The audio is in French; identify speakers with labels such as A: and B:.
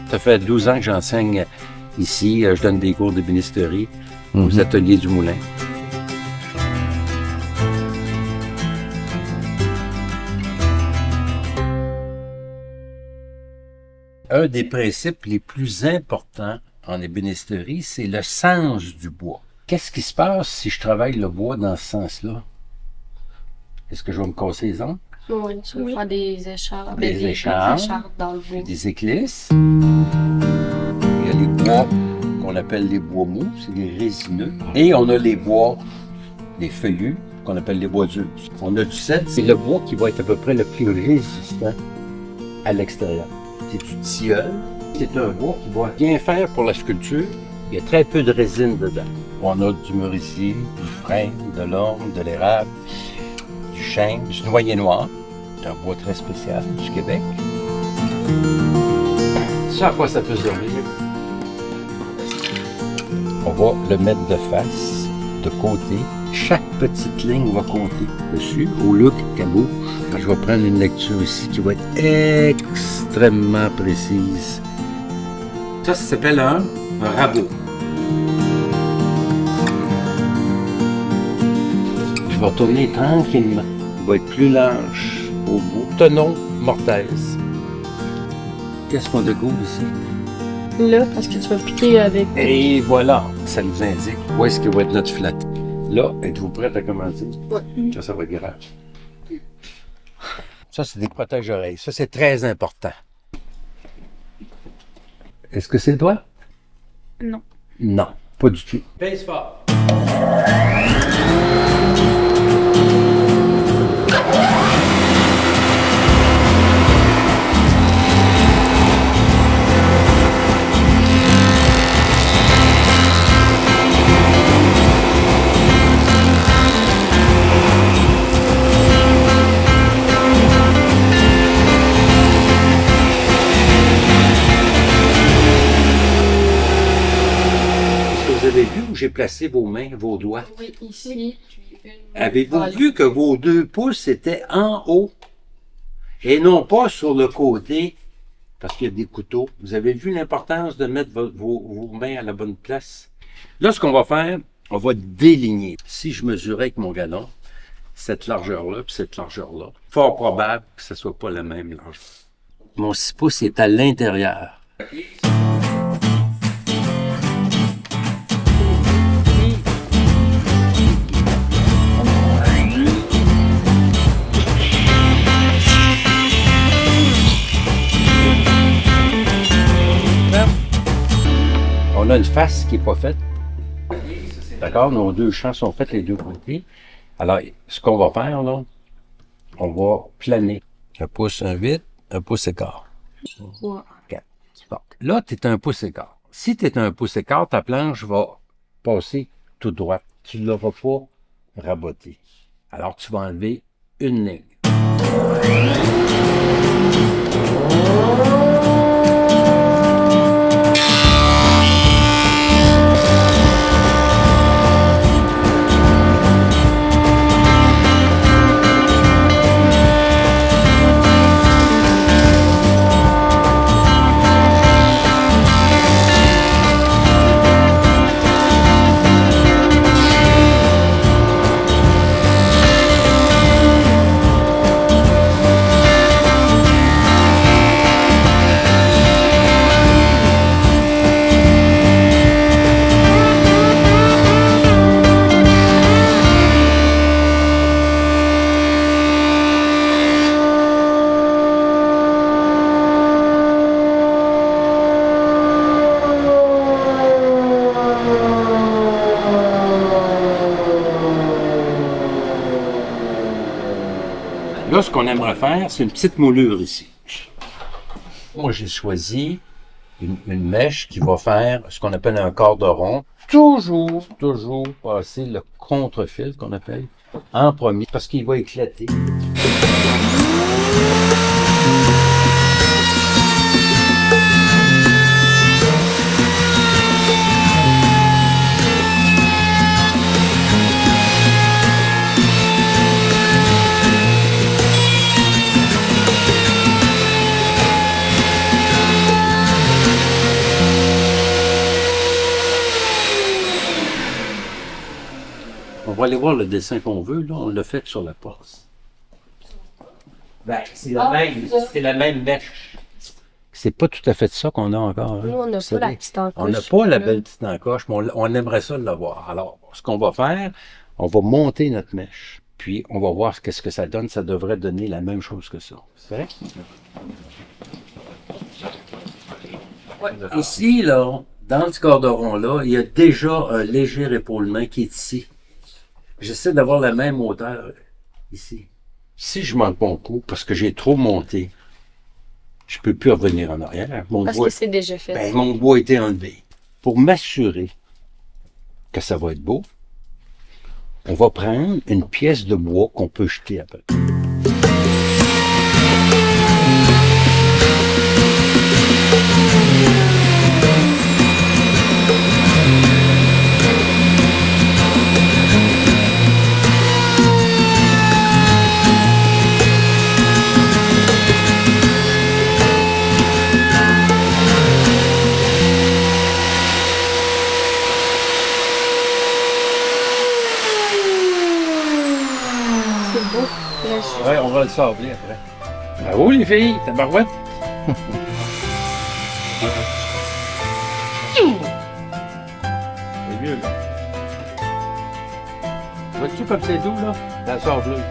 A: Ça fait 12 ans que j'enseigne ici. Je donne des cours d'ébénisterie aux ateliers du Moulin. Un des principes les plus importants en ébénisterie, c'est le sens du bois. Qu'est-ce qui se passe si je travaille le bois dans ce sens-là? Est-ce que je vais me casser les ongles?
B: Oui, tu veux faire des écharpes.
A: Des écharpes
B: dans le bois.
A: Des éclisses. Il y a les bois qu'on appelle les bois mous, c'est les résineux. Et on a les bois, les feuillus, qu'on appelle les bois durs. On a du cèdre, c'est le bois qui va être à peu près le plus résistant à l'extérieur. C'est du tilleul. C'est un bois qui va bien faire pour la sculpture. Il y a très peu de résine dedans. On a du merisier, du frêne, de l'orme, de l'érable, du chêne, du noyer noir. C'est un bois très spécial du Québec. Ça, à quoi ça peut servir? On va le mettre de face, de côté. Chaque petite ligne va compter dessus, au look qu'elle bouge. Je vais prendre une lecture ici qui va être extrêmement précise. Ça s'appelle un rabot. Je vais tourner tranquillement. Il va être plus lâche au bout. Tenon, mortaise. Qu'est-ce qu'on découvre ici?
B: Là, parce que tu vas piquer avec.
A: Et voilà, ça nous indique où est-ce que va être notre flat. Là, êtes-vous prête à commencer?
B: Oui.
A: Ça va être grave. Ça, c'est des protège-oreilles. Ça, c'est très important. Est-ce que c'est toi?
B: Non.
A: Non, pas du tout.
C: Pèse fort.
A: Vous avez vu où j'ai placé vos mains, vos doigts?
B: Oui, ici.
A: Avez-vous vu que vos 2 pouces étaient en haut et non pas sur le côté parce qu'il y a des couteaux? Vous avez vu l'importance de mettre vos mains à la bonne place? Là, ce qu'on va faire, on va déligner. Si je mesurais avec mon galon cette largeur-là puis cette largeur-là, fort probable que ce ne soit pas la même largeur. Mon 6 pouces est à l'intérieur. On a une face qui n'est pas faite. D'accord? Nos 2 champs sont faits les 2 côtés. Alors, ce qu'on va faire, là, on va planer. 1 pouce, 1 8, 1 pouce écart. 4. Bon. Là, tu es 1 pouce écart. Si tu es 1 pouce écart, ta planche va passer tout droit. Tu ne l'auras pas raboté. Alors, tu vas enlever une ligne. Là, ce qu'on aimerait faire, c'est une petite moulure ici. Moi, j'ai choisi une mèche qui va faire ce qu'on appelle un corderon. Toujours passer le contre-fil qu'on appelle en premier parce qu'il va éclater. va aller voir le dessin qu'on veut, là. On l'a fait sur la porte.
C: Ben, c'est la même mèche.
A: C'est pas tout à fait ça qu'on a encore. Hein.
B: Nous, on n'a
A: Vous
B: pas la
A: savez.
B: petite encoche.
A: On n'a pas la belle petite encoche, mais on aimerait ça l'avoir. Alors, ce qu'on va faire, on va monter notre mèche. Puis, on va voir qu'est-ce que ça donne. Ça devrait donner la même chose que ça. C'est vrai? Ouais. Ici, là, dans ce corderon-là, il y a déjà un léger épaulement qui est ici. J'essaie d'avoir la même hauteur ici. Si je manque mon coup, parce que j'ai trop monté, je peux plus revenir en arrière.
B: Parce que c'est déjà fait.
A: Ben, mon bois a été enlevé. Pour m'assurer que ça va être beau, on va prendre une pièce de bois qu'on peut jeter à peu près.
B: C'est beau.
C: Ouais, on va le sabler après.
A: Bravo les filles, tabarouette!
C: C'est mieux, là.
A: Vois-tu comme c'est doux, là?
C: La sableuse.